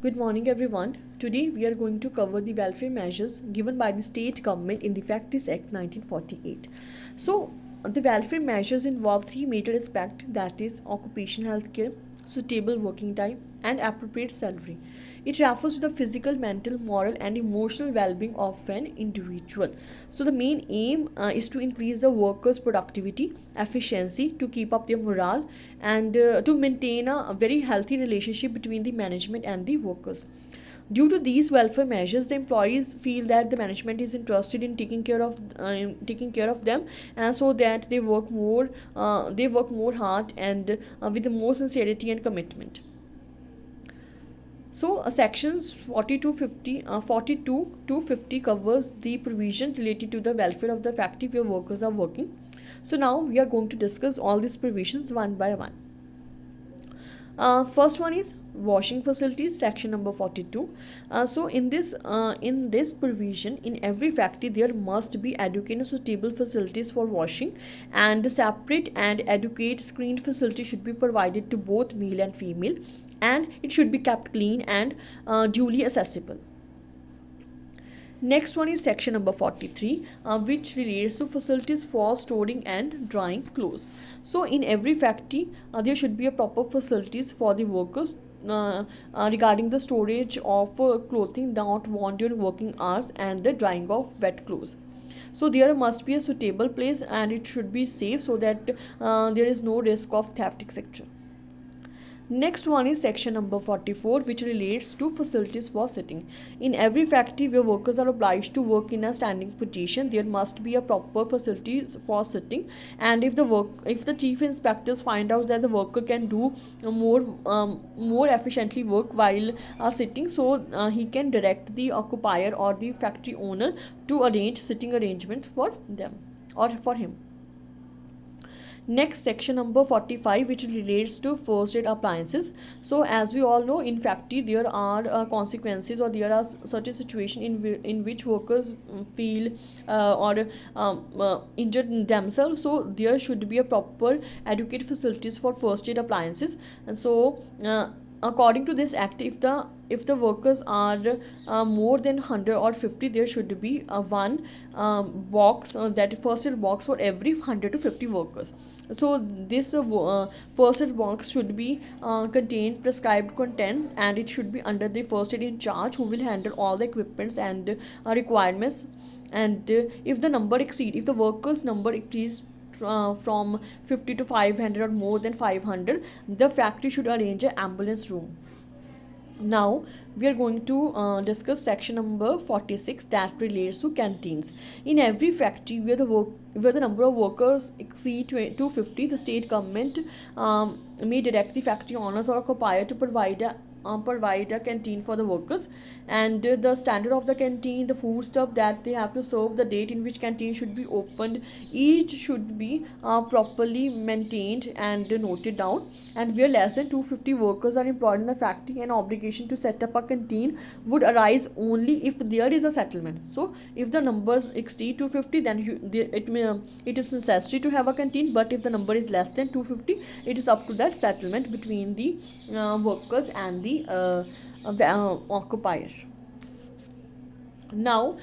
Good morning, everyone. Today we are going to cover the welfare measures given by the state government in the Factories Act 1948. So, the welfare measures involve three major aspects, that is, occupational health care, suitable working time, and appropriate salary. It refers to the physical, mental, moral, and emotional well being of an individual. So, the main aim is to increase the workers' productivity, efficiency, to keep up their morale, and to maintain a very healthy relationship between the management and the workers. Due to these welfare measures, the employees feel that the management is interested in taking care of them, and so that they work more hard and with more sincerity and commitment. So, sections 40 to 50, 42 to 50 covers the provision related to the welfare of the factory where workers are working. So, now we are going to discuss all these provisions one by one. First one is washing facilities, section number 42. So in this provision, in every factory there must be adequate and suitable facilities for washing, and separate and adequate screened facility should be provided to both male and female, and it should be kept clean and duly accessible. Next one is section number 43, which relates to facilities for storing and drying clothes. So in every factory, there should be a proper facilities for the workers regarding the storage of clothing not worn during working hours and the drying of wet clothes. So there must be a suitable place, and it should be safe so that there is no risk of theft, etc. Next one is section number 44, which relates to facilities for sitting. In every factory where workers are obliged to work in a standing position, there must be a proper facilities for sitting. And if the chief inspectors find out that the worker can do more efficiently work while sitting, so he can direct the occupier or the factory owner to arrange sitting arrangements for them or for him. Next, section number 45, which relates to first aid appliances. So as we all know, in factory there are consequences, or there are such a situation in which workers feel or injured themselves. So there should be a proper adequate facilities for first aid appliances. And so according to this act, if the workers are more than 100 or 50, there should be one box, that first aid box for every 100 to 50 workers. So this first aid box should be contain prescribed content, and it should be under the first aid in charge, who will handle all the equipments and requirements. And if the workers number exceeds from 50 to 500 or more than 500, the factory should arrange an ambulance room. Now we are going to discuss section number 46, that relates to canteens. In every factory where the number of workers exceed 250, the state government may direct the factory owners or occupier to provide a canteen for the workers. And the standard of the canteen, the food stuff that they have to serve, the date in which canteen should be opened, each should be properly maintained and noted down. And where less than 250 workers are employed in the factory, an obligation to set up a canteen would arise only if there is a settlement. So if the numbers exceed 250, then it is necessary to have a canteen, but if the number is less than 250, it is up to that settlement between the workers and the occupier. Now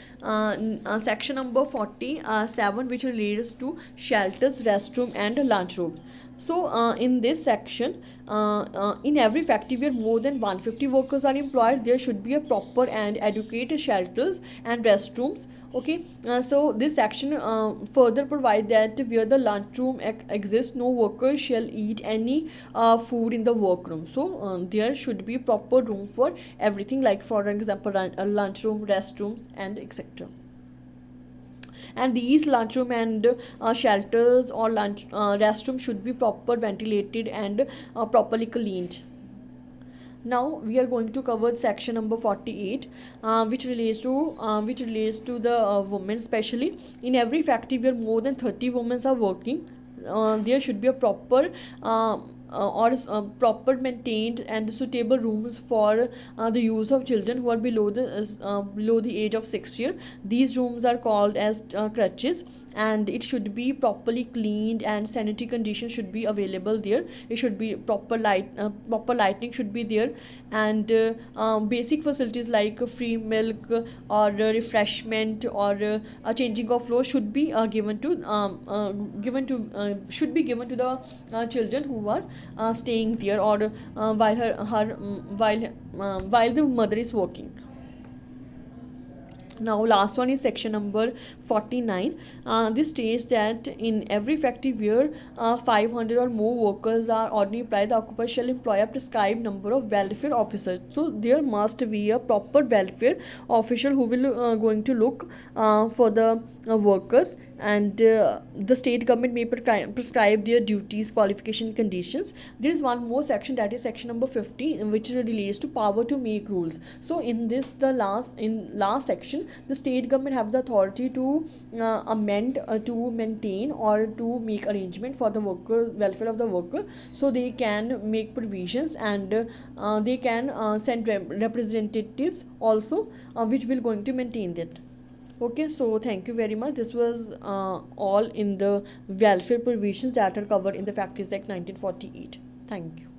section number 47, which relates to shelters, restroom, and lunchroom. So in this section, in every factory where more than 150 workers are employed, there should be a proper and adequate shelters and restrooms. Okay, so this section further provide that where the lunchroom exists, no worker shall eat any food in the workroom. So there should be proper room for everything, like for example a lunchroom, restrooms, and etc. And these lunchroom and shelters or lunch restroom should be proper ventilated and properly cleaned. Now we are going to cover section number 48, which relates to the women. Especially in every factory where more than 30 women are working, there should be a proper proper maintained and suitable rooms for the use of children who are below the age of 6 year. These rooms are called as crutches, and it should be properly cleaned and sanitary conditions should be available there. It should be proper lighting should be there, and basic facilities like free milk or refreshment or a changing of clothes should be should be given to the children who are staying there, or while the mother is working. Now last one is section number 49. This states that in every factory where 500 or more workers are ordinarily employed, the occupier shall employ a prescribed number of welfare officers. So there must be a proper welfare official who will going to look for the workers, and the state government may prescribe their duties, qualification, conditions. There is one more section, that is section number 50, which relates to power to make rules. So in this, in last section, the state government have the authority to amend, to maintain, or to make arrangement for the worker welfare of the worker. So they can make provisions, and they can send representatives also, which will going to maintain that. Okay, so thank you very much. This was all in the welfare provisions that are covered in the Factories Act 1948. Thank you.